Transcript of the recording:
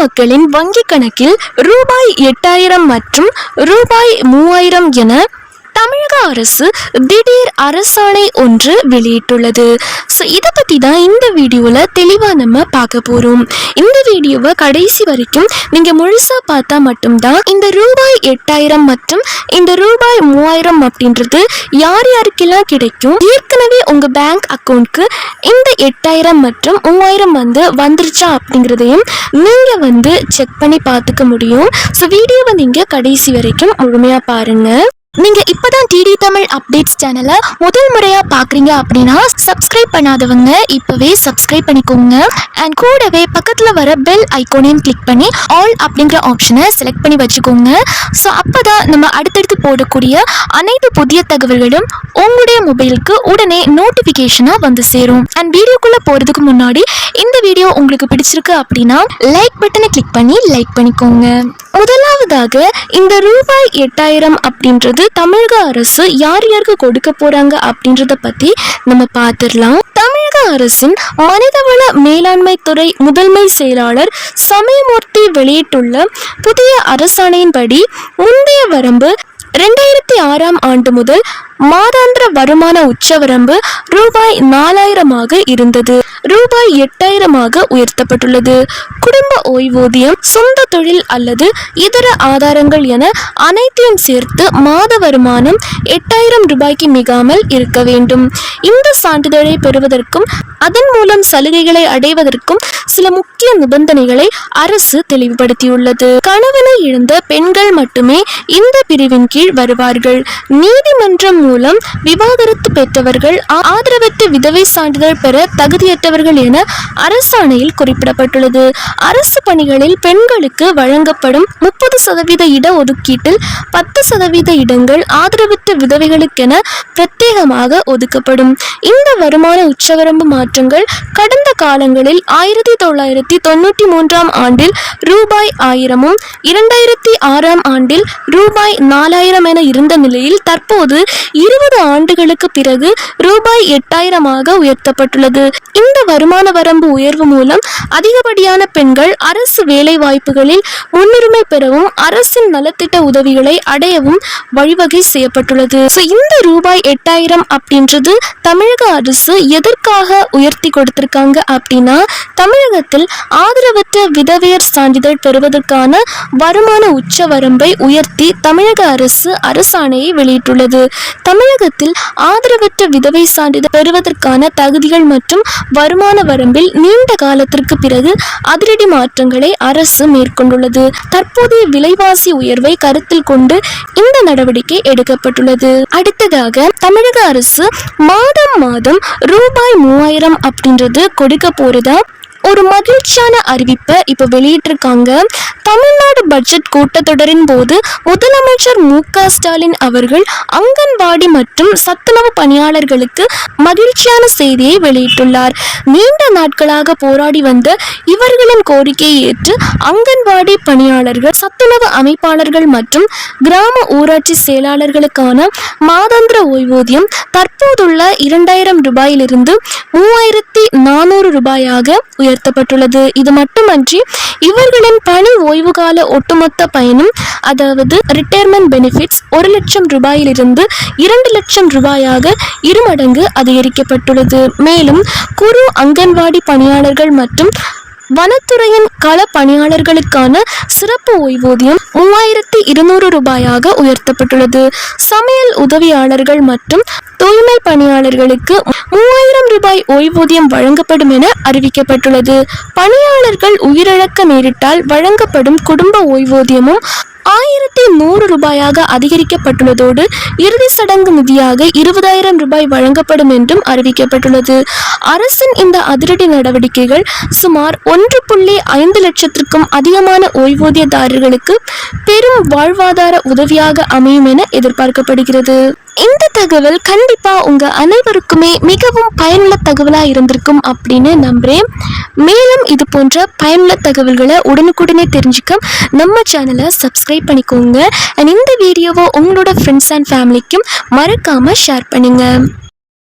மக்களின் வங்கிக் கணக்கில் ரூபாய் 8000 மற்றும் ரூபாய் 3000 என தமிழக அரசு திடீர் அரசாணை ஒன்று வெளியிட்டுள்ளது. ஸோ இதை பற்றி தான் இந்த வீடியோவில் தெளிவாக நம்ம பார்க்க போகிறோம். இந்த வீடியோவை கடைசி வரைக்கும் நீங்கள் முழுசாக பார்த்தா மட்டும்தான் இந்த ரூபாய் 8000 மற்றும் இந்த ரூபாய் 3000 அப்படின்றது யார் யாருக்கெல்லாம் கிடைக்கும், ஏற்கனவே உங்கள் பேங்க் அக்கௌண்ட்க்கு இந்த 8000 மற்றும் 3000 வந்துருச்சா அப்படிங்கிறதையும் நீங்கள் செக் பண்ணி பார்த்துக்க முடியும். ஸோ வீடியோவை நீங்கள் கடைசி வரைக்கும் முழுமையாக பாருங்கள். நீங்க இப்பதான் டிடி தமிழ் அப்டேட்ஸ் சேனலை முதல் முறையா பாக்குறீங்க அப்படின்னா சப்ஸ்கிரைப் பண்ணாதவங்க இப்பவே சப்ஸ்கிரைப் பண்ணிக்கோங்க. அண்ட் கூடவே பக்கத்துல வர பெல் ஐகானையும் கிளிக் பண்ணி ஆல் அப்படிங்கிற ஆப்ஷனை செலக்ட் பண்ணி வச்சுக்கோங்க. ஸோ அப்பதான் நம்ம அடுத்தடுத்து போடக்கூடிய அனைத்து புதிய தகவல்களும் உங்களுடைய மொபைலுக்கு உடனே நோட்டிபிகேஷனா வந்து சேரும். அண்ட் வீடியோக்குள்ள போறதுக்கு முன்னாடி இந்த வீடியோ உங்களுக்கு பிடிச்சிருக்கு அப்படின்னா லைக் பட்டனை கிளிக் பண்ணி லைக் பண்ணிக்கோங்க. முதலாவதாக இந்த ரூபாய் 8000 அப்படின்றது தமிழக அரசு யார் யாருக்கு கொடுக்க போறாங்க அப்படின்றத பத்தி நம்ம பார்த்துடலாம். தமிழக அரசின் மனிதவள மேலாண்மை துறை முதன்மை செயலாளர் சமயமூர்த்தி வெளியிட்டுள்ள புதிய அரசாணையின்படி முந்தைய வரம்பு 2006ஆம் ஆண்டு முதல் மாதாந்திர வருமான உச்சவரம்பு ரூபாய் 4000 இருந்தது ரூபாய் 8000 உயர்த்தப்பட்டுள்ளது. குடும்ப ஓய்வூதியம், சொந்த தொழில் அல்லது இதர ஆதாரங்கள் என அனைத்தையும் சேர்த்து மாத வருமானம் 8000 ரூபாய்க்கு மிகாமல் இருக்க வேண்டும். இந்த சான்றிதழை பெறுவதற்கும் அதன் மூலம் சலுகைகளை அடைவதற்கும் சில முக்கிய நிபந்தனைகளை அரசு தெளிவுபடுத்தியுள்ளது. கணவனை இழந்த பெண்கள் மட்டுமே இந்த பிரிவின் கீழ் வருவார்கள். நீதிமன்றம் மூலம் விவாகரத்து பெற்றவர்கள், ஆதரவற்ற விதவை சான்றிதழ் பெற தகுதியற்றவர்கள் என அரசாணையில் குறிப்பிடப்பட்டுள்ளது. அரசு பணிகளில் பெண்களுக்கு வழங்கப்படும் 30% இட ஒதுக்கீட்டில் 10% இடங்கள் ஆதரவற்ற விதவைகளுக்கென பிரத்யேகமாக ஒதுக்கப்படும். இந்த வருமான உச்சவரம்பு மாற்றங்கள் கடந்த காலங்களில் 1993ஆம் ஆண்டில் ரூபாய் 1000 2006ஆம் ஆண்டில் ரூபாய் 4000 என இருந்த நிலையில் தற்போது 20 ஆண்டுகளுக்கு பிறகு ரூபாய் 8000 உயர்த்தப்பட்டுள்ளது. இந்த வருமான வரம்பு உயர்வு மூலம் அதிகப்படியான பெண்கள் அரசு வேலை வாய்ப்புகளில் முன்னுரிமை பெறவும் அரசின் நலத்திட்ட உதவிகளை அடையவும் வழிவகை செய்யப்பட்டுள்ளது. இந்த ரூபாய் 8000 அப்படின்றது தமிழக அரசு எதற்காக உயர்த்தி கொடுத்திருக்காங்க அப்படின்னா, தமிழகத்தில் ஆதரவற்ற விதவையர் சான்றிதழ் பெறுவதற்கான வருமான உச்ச வரம்பை உயர்த்தி தமிழக அரசு அரசாணையை வெளியிட்டுள்ளது. தமிழகத்தில் ஆதரவற்ற விதவை சான்றிதழ் பெறுவதற்கான தகுதிகள் மற்றும் வருமான வரம்பில் நீண்ட காலத்திற்கு பிறகு அதிரடி மாற்றங்களை அரசு மேற்கொண்டுள்ளது. தற்போதைய விலைவாசி உயர்வை கருத்தில் கொண்டு இந்த நடவடிக்கை எடுக்கப்பட்டுள்ளது. அடுத்ததாக தமிழக அரசு மாதம் ரூபாய் 3000 அப்படின்றது கொடுக்க போறதா ஒரு மகிழ்ச்சியான அறிவிப்பை இப்போ வெளியிட்டிருக்காங்க. தமிழ்நாடு பட்ஜெட் கூட்டத்தொடரின் போது முதலமைச்சர் மு.க. ஸ்டாலின் அவர்கள் அங்கன்வாடி மற்றும் சத்துணவு பணியாளர்களுக்கு மகிழ்ச்சியான செய்தியை வெளியிட்டுள்ளார். நீண்ட நாட்களாக போராடி வந்த இவர்களின் கோரிக்கையை ஏற்று அங்கன்வாடி பணியாளர்கள், சத்துணவு அமைப்பாளர்கள் மற்றும் கிராம ஊராட்சி செயலாளர்களுக்கான மாதாந்திர ஓய்வூதியம் தற்போதுள்ள 2000 ரூபாயிலிருந்து 3400 ரூபாயாக உயர்த்தப்பட்டுள்ளது. இது மட்டுமன்றி இவர்களின் பணி ஓய்வு கால ஒட்டுமொத்த பயனும், அதாவது ரிட்டையர்மெண்ட் பெனிஃபிட்ஸ் 1 லட்சம் ரூபாயிலிருந்து 2 லட்சம் ரூபாயாக 2 மடங்கு அதிகரிக்கப்பட்டுள்ளது. மேலும் குறு அங்கன்வாடி பணியாளர்கள் மற்றும் வனத்துறையின் கள பணியாளர்களுக்கான சிறப்பு ஓய்வூதியம் 3200 ரூபாயாக உயர்த்தப்பட்டுள்ளது. சமையல் உதவியாளர்கள் மற்றும் தூய்மை பணியாளர்களுக்கு 3000 ரூபாய் ஓய்வூதியம் வழங்கப்படும் என அறிவிக்கப்பட்டுள்ளது. பணியாளர்கள் உயிரிழக்க நேரிட்டால் வழங்கப்படும் குடும்ப ஓய்வூதியமும் 1100 ரூபாயாக அதிகரிக்கப்பட்டுள்ளதோடு இறுதி சடங்கு நிதியாக 20000 ரூபாய் வழங்கப்படும் என்றும் அறிவிக்கப்பட்டுள்ளது. அரசின் இந்த அதிரடி நடவடிக்கைகள் சுமார் 1.5 லட்சத்திற்கும் அதிகமான ஓய்வூதியதாரர்களுக்கு பெரும் வாழ்வாதார உதவியாக அமையும் என எதிர்பார்க்கப்படுகிறது. இந்த தகவல் கண்டிப்பா உங்க அனைவருக்குமே மிகவும் பயனுள்ள தகவலா இருந்திருக்கும் அப்படின்னு நம்புறேன். மேலும் இது போன்ற பயனுள்ள தகவல்களை உடனுக்குடனே தெரிஞ்சுக்க நம்ம சேனலை சப்ஸ்கிரைப் பண்ணிக்கோங்க. அண்ட் இந்த வீடியோவை உங்களோட ஃப்ரெண்ட்ஸ் அண்ட் ஃபேமிலிக்கும் மறக்காம ஷேர் பண்ணுங்க.